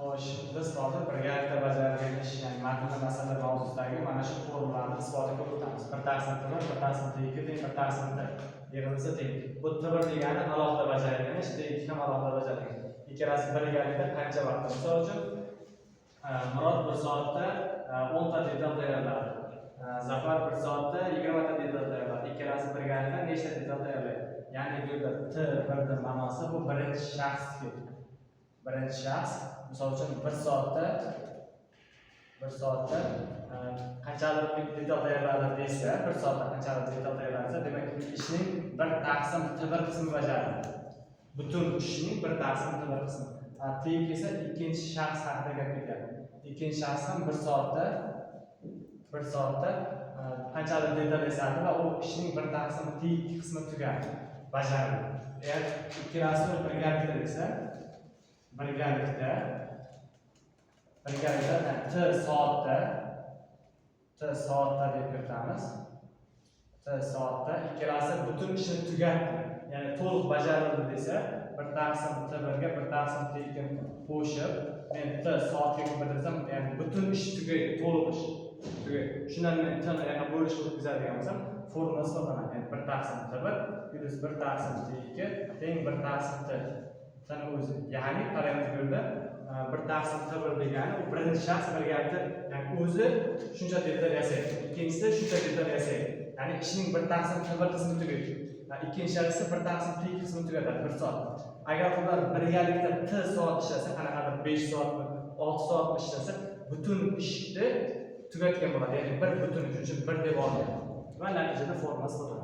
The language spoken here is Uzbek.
Xo'sh, biz hozir birgalikda bajarilgan ish, ya'ni matnli masala mavzusidagi mana shu formulani isbotiga o'tamiz. 1 taqsim t1, 1 taqsim t2 teng 1 taqsim t yig'indisi teng. Bu t1 degani alohida bajarilgan ish, t2 ham alohida bajarilgan. Ikkalasi birgalikda qancha vaqt? Misol uchun, Murod 1 soatda 10 ta detal tayyorladi. Zafar 1 soatda 20 ta detal tayyorladi. Ikkalasi birgalikda nechta detal tayyorlaydi? Ya'ni bu yerda t1 ning ma'nosi bu birinchi shaxsga. Birinchi shaxs, misol uchun 1 soatda qanchalik detal tayyorladi desa, 1 soatda qanchalik detal tayyorlansa, demak ishning 1 taqsim t1 qismi bajarildi. Butun ishning 1 taqsim t1 qismi. T2 esa ikkinchi shaxs haqida gap ketyapti. Ikkinchi shaxs ham 1 soatda qanchalik detal yasadi va u ishning 1 taqsim t2 qismi tugadi, bajarildi. Agar ikkalasi birgalikda desa, birgalikda t soatda deb kiritamiz. T soatda ikkalasi butun ishni tugatdi. Ya'ni to'liq bajarildi desa, 1 taqsim t1 ga 1 taqsim t2 ni qo'shib, men t soatga ko'paytirsam, ya'ni butun ish tugaydi, to'liq ish tugaydi. Shundan men t ni yana bo'lishga o'tkazadigan bo'lsam, formula hisoblanadi. Ya'ni 1 taqsim t1 plus 1 taqsim t2 teng 1 taqsim t. Tani o'zi, ya'ni qaraymiz bu yerda 1 taqsim t1 degani u birinchi shaxs birgalikda, ya'ni o'zi shuncha detal yasaydi, ikkinchisi shuncha detal yasaydi. Ya'ni ishning 1 taqsim t1 qismi tugaydi. Ikkinchi shaxsi 1 taqsim t2 qismi tugatadi 1 soat. Agar ular birgalikda t soat ishlasa, qanaqadir 5 soatmi, 6 soatmi ishlasa, butun ishni tugatgan bo'ladi. Ya'ni bir butun uchun 1 deb olinadi. Va natijada formulasi bo'ladi.